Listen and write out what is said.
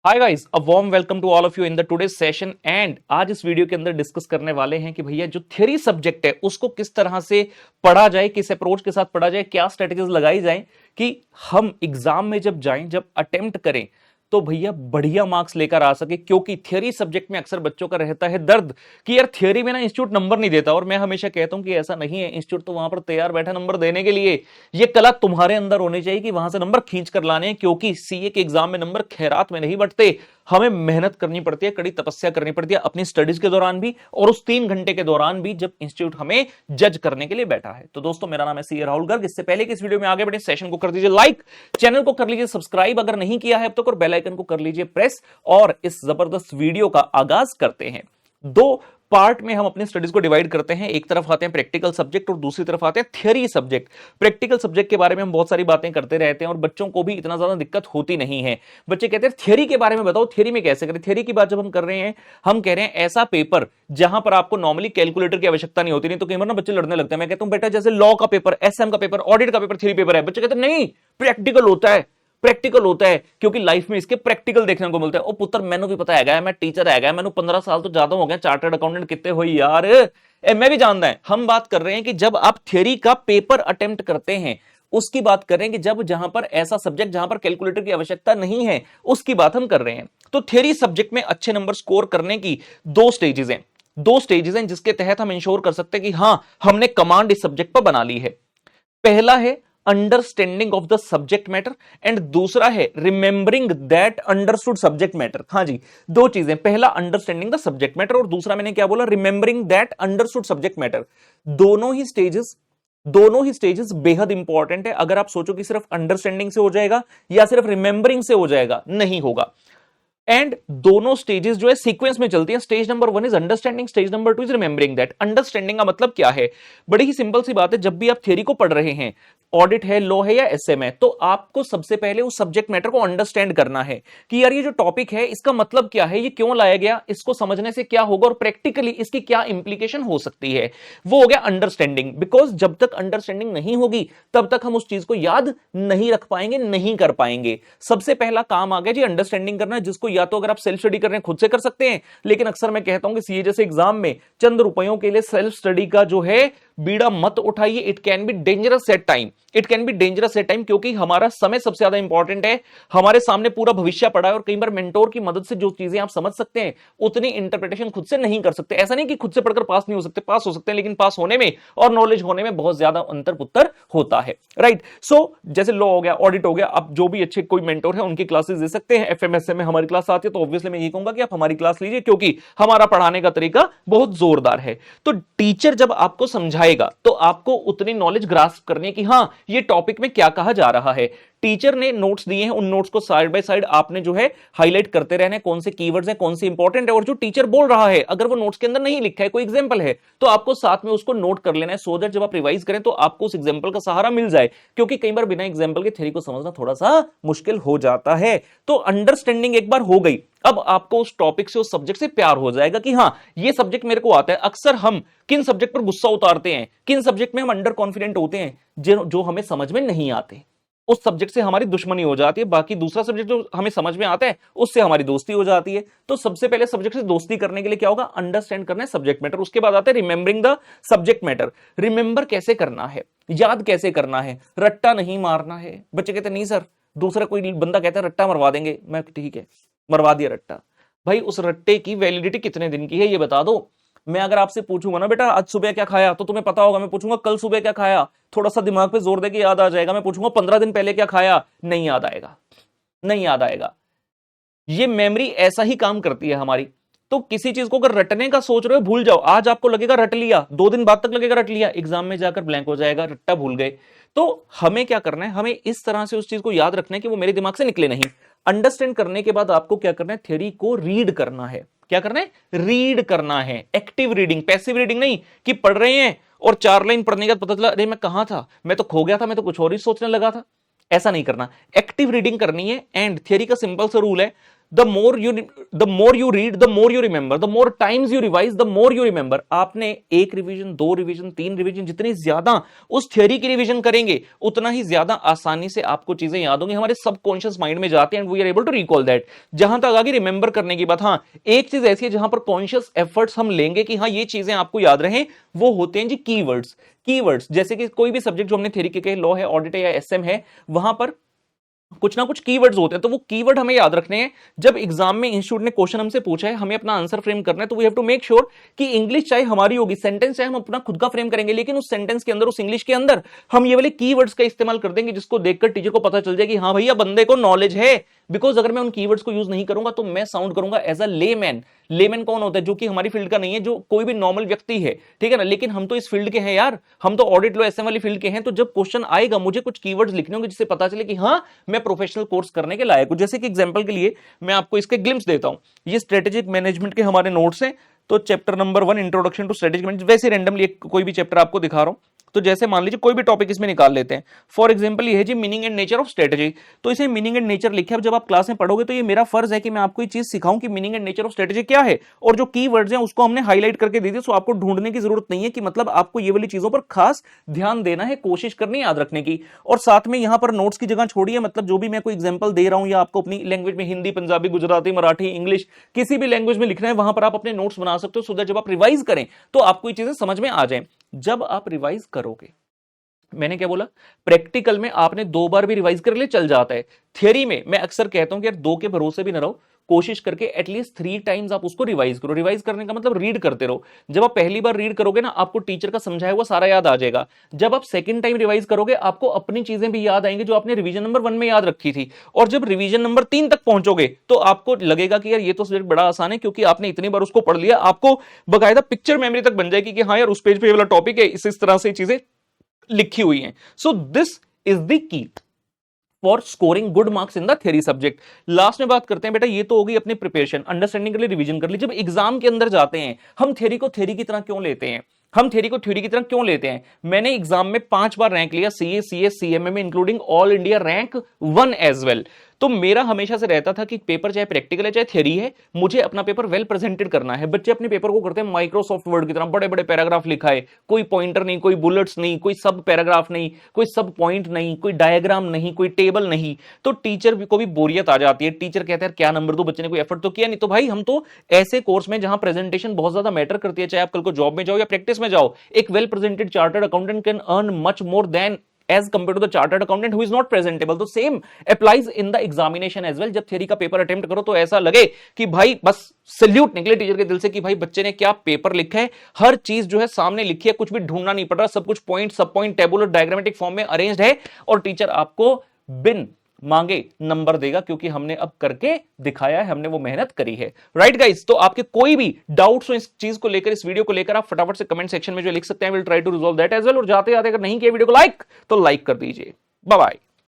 Hi guys, a warm welcome to all of you in the today session. And आज इस video के अंदर discuss करने वाले हैं कि भैया जो थ्योरी सब्जेक्ट है उसको किस तरह से पढ़ा जाए, किस अप्रोच के साथ पढ़ा जाए, क्या स्ट्रेटेजीज लगाई जाए कि हम एग्जाम में जब जाएं, जब अटेम्प्ट करें तो भैया बढ़िया मार्क्स लेकर आ सके। क्योंकि थ्योरी सब्जेक्ट में अक्सर बच्चों का रहता है दर्द कि यार थ्योरी में ना इंस्टीट्यूट नंबर नहीं देता, और मैं हमेशा कहता हूं कि ऐसा नहीं है। इंस्टीट्यूट तो वहां पर तैयार बैठा नंबर देने के लिए। ये कला तुम्हारे अंदर होनी चाहिए कि वहां से नंबर खींच कर लाने हैं, क्योंकि सीए के एग्जाम में नंबर खैरात में नहीं बंटते। हमें मेहनत करनी पड़ती है, कड़ी तपस्या करनी पड़ती है अपनी स्टडीज के दौरान भी, और उस 3 घंटे के दौरान भी जब इंस्टीट्यूट हमें जज करने के लिए बैठा है। तो दोस्तों, मेरा नाम है सीए राहुल गर्ग। इससे पहले कि इस वीडियो में आगे बढ़े, सेशन को कर दीजिए लाइक, चैनल को कर लीजिए सब्सक्राइब अगर नहीं किया है अब तक, और बेल आइकन को कर लीजिए प्रेस। और इस जबरदस्त वीडियो का आगाज करते हैं। दो पार्ट में हम अपनी स्टडीज को डिवाइड करते हैं। एक तरफ आते हैं प्रैक्टिकल सब्जेक्ट और दूसरी तरफ आते हैं थ्योरी सब्जेक्ट। प्रैक्टिकल सब्जेक्ट के बारे में हम बहुत सारी बातें करते रहते हैं और बच्चों को भी इतना ज्यादा दिक्कत होती नहीं है। बच्चे कहते हैं थ्योरी के बारे में बताओ, थ्योरी में कैसे करें। थ्योरी की बात जब हम कर रहे हैं, हम कह रहे हैं ऐसा पेपर जहां पर आपको नॉर्मली कैलकुलेटर की आवश्यकता नहीं होती। नहीं तो कई बार ना बच्चे लड़ने लगते हैं। मैं कहता हूं बेटा जैसे लॉ का पेपर, एसएम का पेपर, ऑडिट का पेपर थ्योरी पेपर है। बच्चे कहते हैं नहीं, प्रैक्टिकल होता है, प्रैक्टिकल होता है, क्योंकि लाइफ में इसके प्रैक्टिकल देखने को मिलता है। ओ पुत्र, मैंने भी पता है, मैं टीचर है, मैंने 15 साल तो ज्यादा हो गए, चार्टर्ड अकाउंटेंट कितने हुई यार, मैं भी जानता है। हम बात कर रहे हैं कि जब आप थ्योरी का पेपर अटेम्प्ट करते हैं, उसकी बात कर रहे हैं कि जब जहां पर ऐसा सब्जेक्ट जहां पर कैलकुलेटर की आवश्यकता नहीं है, उसकी बात हम कर रहे हैं। तो थ्योरी सब्जेक्ट में अच्छे नंबर स्कोर करने की दो स्टेजेस हैं जिसके तहत हम इंश्योर कर सकते हैं कि हां, हमने कमांड इस सब्जेक्ट पर बना ली है। पहला है understanding of the subject matter, and दूसरा है remembering that understood subject matter. हाँ जी, दो चीजें, पहला अंडरस्टैंडिंग द सब्जेक्ट मैटर और दूसरा मैंने क्या बोला, remembering that understood subject matter. दोनों ही स्टेजेस बेहद इंपॉर्टेंट है। अगर आप सोचो कि सिर्फ अंडरस्टैंडिंग से हो जाएगा या सिर्फ रिमेंबरिंग से हो जाएगा, नहीं होगा। एंड दोनों स्टेजेस जो है सीक्वेंस में चलती हैं। Stage number 1 is understanding, stage number 2 is remembering that. Understanding का मतलब क्या है, बड़ी ही सिंपल सी बात है। जब भी आप थ्योरी को पढ़ रहे हैं, ऑडिट है, लॉ है या एसएम है, तो आपको सबसे पहले उस सब्जेक्ट मैटर को अंडरस्टैंड करना है कि यार ये जो टॉपिक है इसका मतलब क्या है, ये क्यों लाया गया, इसको समझने से क्या होगा और प्रैक्टिकली इसकी क्या इंप्लीकेशन हो सकती है। वो हो गया अंडरस्टैंडिंग। बिकॉज जब तक अंडरस्टैंडिंग नहीं होगी तब तक हम उस चीज को याद नहीं रख पाएंगे, नहीं कर पाएंगे। सबसे पहला काम आ गया जी अंडरस्टैंडिंग करना, जिसको या तो अगर आप सेल्फ स्टडी कर रहे हैं खुद से कर सकते हैं, लेकिन अक्सर मैं कहता हूं कि सीए जैसे एग्जाम में चंद रुपयों के लिए सेल्फ स्टडी का जो है बीड़ा मत उठाइए। It can be dangerous at time, it can be dangerous at time, क्योंकि हमारा समय सबसे ज्यादा इंपॉर्टेंट है। हमारे सामने पूरा भविष्य पड़ा है और कई बार मेंटोर की मदद से जो चीजें आप समझ सकते हैं उतनी इंटरप्रिटेशन खुद से नहीं कर सकते। ऐसा नहीं कि खुद से पढ़कर पास नहीं हो सकते, पास हो सकते हैं, लेकिन पास होने में और नॉलेज होने में बहुत ज्यादा अंतर पुत्तर होता है। राइट। सो जैसे लॉ हो गया, ऑडिट हो गया, अब जो भी अच्छे कोई मेंटोर है उनकी क्लासेस दे सकते हैं। एफएमएसए में हमारी क्लास आती है, तो ऑब्वियसली मैं ये कहूंगा कि आप हमारी क्लास लीजिए, क्योंकि हमारा पढ़ाने का तरीका बहुत जोरदार है। तो टीचर जब आपको समझाएगा तो आपको उतनी नॉलेज ग्रास्प करनी है कि हां, ये टॉपिक में क्या कहा जा रहा है। टीचर ने नोट्स दिए हैं, उन नोट्स को साइड बाय साइड आपने जो है हाईलाइट करते रहना है, कौन से कीवर्ड्स हैं, कौन से इंपॉर्टेंट है। और जो टीचर बोल रहा है अगर वो नोट्स के अंदर नहीं लिखा है, कोई एग्जांपल है, तो आपको साथ में उसको नोट कर लेना है, सो दैट जब आप रिवाइज करें तो आपको उस एग्जांपल का सहारा मिल जाए। क्योंकि कई बार बिना एग्जांपल के थ्योरी को समझना थोड़ा सा मुश्किल हो जाता है। तो अंडरस्टैंडिंग एक बार हो गई, अब आपको उस टॉपिक से, उस सब्जेक्ट से प्यार हो जाएगा कि हां, ये सब्जेक्ट मेरे को आता है। अक्सर हम किन सब्जेक्ट पर गुस्सा उतारते हैं, किन सब्जेक्ट में हम अंडर कॉन्फिडेंट होते हैं, जो हमें समझ में नहीं आते, उस सब्जेक्ट से हमारी दुश्मनी हो जाती है। बाकी दूसरा सब्जेक्ट जो हमें समझ में आता है उससे हमारी दोस्ती हो जाती है। तो सबसे पहले सब्जेक्ट से दोस्ती करने के लिए क्या होगा, अंडरस्टैंड करना है सब्जेक्ट मैटर। उसके बाद आता है remembering the subject matter. Remember कैसे करना है, याद कैसे करना है, रट्टा नहीं मारना है। बच्चे कहते नहीं सर, दूसरा कोई बंदा कहता है रट्टा मरवा देंगे, मैं ठीक है मरवा दिया रट्टा। भाई उस रट्टे की वैलिडिटी कितने दिन की है ये बता दो। मैं अगर आपसे पूछूंगा ना बेटा आज सुबह क्या खाया, तो तुम्हें पता होगा। मैं पूछूंगा कल सुबह क्या खाया, थोड़ा सा दिमाग पे जोर दे के याद आ जाएगा। मैं पूछूंगा 15 दिन पहले क्या खाया, नहीं याद आएगा, नहीं याद आएगा। ये मेमोरी ऐसा ही काम करती है हमारी। तो किसी चीज को अगर रटने का सोच रहे हो, भूल जाओ। आज आपको लगेगा रट लिया, 2 दिन बाद तक लगेगा रट लिया, एग्जाम में जाकर ब्लैंक हो जाएगा, रट्टा भूल गए। तो हमें क्या करना है, हमें इस तरह से उस चीज को याद रखना है कि वो मेरे दिमाग से निकले नहीं। अंडरस्टैंड करने के बाद आपको क्या करना है, थ्योरी को रीड करना है। क्या करना है, रीड करना है। एक्टिव रीडिंग, पैसिव रीडिंग नहीं कि पढ़ रहे हैं और 4 लाइन पढ़ने के बाद पता चला अरे मैं कहां था, मैं तो खो गया था, मैं तो कुछ और ही सोचने लगा था। ऐसा नहीं करना, एक्टिव रीडिंग करनी है। एंड थ्योरी का सिंपल सा रूल है, the more you read the more you remember, the more times you revise the more you remember. आपने एक रिवीजन, दो रिवीजन, तीन रिवीजन, जितनी ज्यादा उस थ्योरी की रिवीजन करेंगे उतना ही ज्यादा आसानी से आपको चीजें याद होंगी, हमारे सबकॉन्शियस माइंड में जाते हैं and we are able to recall that. जहां तक आगे रिमेंबर करने की बात, हां एक चीज ऐसी है जहां पर कॉन्शियस एफर्ट्स हम लेंगे कि हां ये चीजें आपको याद रहें, वो होते हैं जी कीवर्ड्स। कीवर्ड्स जैसे कि कोई भी सब्जेक्ट जो हमने थ्योरी के लॉ है, ऑडिट है या एसएम है, वहां पर कुछ ना कुछ कीवर्ड्स होते हैं, तो वो कीवर्ड हमें याद रखने हैं। जब एग्जाम में इंस्टीट्यूट ने क्वेश्चन हमसे पूछा है, हमें अपना आंसर फ्रेम करना है, तो we have to make sure कि इंग्लिश चाहे हमारी होगी, सेंटेंस चाहे हम अपना खुद का फ्रेम करेंगे, लेकिन उस सेंटेंस के अंदर, उस इंग्लिश के अंदर हम ये वाले कीवर्ड्स का इस्तेमाल कर देंगे, जिसको देखकर टीचर को पता चल जाए कि हाँ भैया बंदे को नॉलेज है। बिकॉज अगर मैं उन कीवर्ड्स को यूज नहीं करूंगा तो मैं साउंड करूंगा एज अ लेमैन। लेमैन कौन होता है? जो कि हमारी फील्ड का नहीं है, जो कोई भी नॉर्मल व्यक्ति है, ठीक है ना। लेकिन हम तो इस फील्ड के हैं यार, हम तो ऑडिट लॉ एसएम वाली फील्ड के हैं। तो जब क्वेश्चन आएगा मुझे कुछ कीवर्ड्स लिखने होंगे जिससे पता चले कि हाँ मैं प्रोफेशनल कोर्स करने के लायक हूं। जैसे कि एग्जांपल के लिए मैं आपको इसके ग्लिम्स देता हूं। ये स्ट्रेटेजिक मैनेजमेंट के हमारे नोट्स हैं। तो chapter number 1 introduction to strategic management, वैसे रैंडमली कोई भी चैप्टर आपको दिखा रहा हूं। तो जैसे मान लीजिए कोई भी टॉपिक इसमें निकाल लेते हैं। फॉर एग्जांपल ये है जी meaning and nature of strategy. तो इसे मीनिंग एंड नेचर लिखे। अब जब आप क्लास में पढ़ोगे तो ये मेरा फर्ज है कि मैं आपको ये चीज सिखाऊं कि meaning and nature of strategy क्या है, और जो कीवर्ड्स हैं उसको हमने हाईलाइट करके दे दिया। सो आपको ढूंढने की जरूरत नहीं है कि मतलब आपको ये वाली चीजों पर खास ध्यान देना है, कोशिश करनी याद रखने की। और साथ में यहां पर नोट्स की जगह छोड़िए, मतलब जो भी मैं कोई एग्जांपल दे रहा हूं या आपको अपनी लैंग्वेज में हिंदी, पंजाबी, गुजराती, मराठी, इंग्लिश, किसी भी लैंग्वेज में लिखना है, वहां पर आप अपने नोट्स बना सकते हो, सो दैट जब आप रिवाइज करें तो आपको ये चीजें समझ में आ जाए। जब आप रिवाइज करोगे, मैंने क्या बोला, प्रैक्टिकल में आपने 2 बार भी रिवाइज कर ले चल जाता है। थियरी में मैं अक्सर कहता हूं कि यार 2 के भरोसे भी ना रहो, कोशिश करके एटलीस्ट 3 टाइम्स आप उसको रिवाइज करो। रिवाइज करने का मतलब रीड करते रहो। जब आप पहली बार रीड करोगे ना, आपको टीचर का समझाया हुआ सारा याद आ जाएगा। जब आप सेकंड टाइम रिवाइज करोगे, आपको अपनी चीजें भी याद आएंगी जो आपने रिवीजन नंबर 1 में याद रखी थी। और जब रिवीजन नंबर 3 तक पहुंचोगे तो आपको लगेगा कि यार ये तो सब्जेक्ट बड़ा आसान है, क्योंकि आपने इतनी बार उसको पढ़ लिया। आपको बकायदा पिक्चर मेमोरी तक बन जाएगी कि हाँ यार उस पेज पे ये वाला टॉपिक है, इस तरह से चीजें लिखी हुई हैं। So this is the key for scoring good marks in the theory subject. Last में बात करते हैं बेटा, ये तो होगी अपनी प्रिपरेशन, अंडरस्टैंडिंग के लिए रिवीजन कर ली। जब एग्जाम के अंदर जाते हैं, हम थ्योरी को थ्योरी की तरह क्यों लेते हैं? हम थ्योरी को थ्योरी की तरह क्यों लेते हैं? मैंने एग्जाम में 5 बार रैंक लिया, सीए, सीएस, सीएमए में, including all India rank 1 as well. तो मेरा हमेशा से रहता था कि पेपर चाहे प्रैक्टिकल है चाहे थ्योरी है, मुझे अपना पेपर वेल प्रेजेंटेड करना है। बच्चे अपने पेपर को करते हैं माइक्रोसॉफ्ट वर्ड की तरह, बड़े बड़े पैराग्राफ लिखा है, कोई पॉइंटर नहीं, कोई बुलेट्स नहीं, कोई सब पैराग्राफ नहीं, कोई सब पॉइंट नहीं, कोई डायग्राम नहीं, कोई टेबल नहीं। तो टीचर को भी बोरियत आ जाती है। टीचर कहता है क्या नंबर दो, बच्चे ने कोई एफर्ट तो किया नहीं। तो भाई हम तो ऐसे कोर्स में जहां प्रेजेंटेशन बहुत ज्यादा मैटर करती है, चाहे आप कल को जॉब में जाओ या प्रैक्टिस में जाओ, एक well presented chartered accountant can earn much more than as compared to the chartered accountant who is not presentable. तो same applies in the examination as well. जब थ्योरी का पेपर अटेम्प्ट करो तो ऐसा लगे कि भाई बस सल्यूट निकले टीचर के दिल से कि भाई बच्चे ने क्या पेपर लिखा है, हर चीज जो है सामने लिखी है, कुछ भी ढूंढना नहीं पड़ रहा, सब कुछ पॉइंट, सब पॉइंट टेबुलर डायग्रामेटिक फॉर्म में अरेंज्ड है, और टीचर आपको बिन मांगे नंबर देगा, क्योंकि हमने अब करके दिखाया है, हमने वो मेहनत करी है। राइट गाइस, तो आपके कोई भी डाउट्स हो इस चीज को लेकर, इस वीडियो को लेकर, आप फटाफट से कमेंट सेक्शन में जो लिख सकते हैं, will try to resolve that as well. और जाते जाते अगर नहीं किया वीडियो को लाइक तो लाइक कर दीजिए। Bye bye.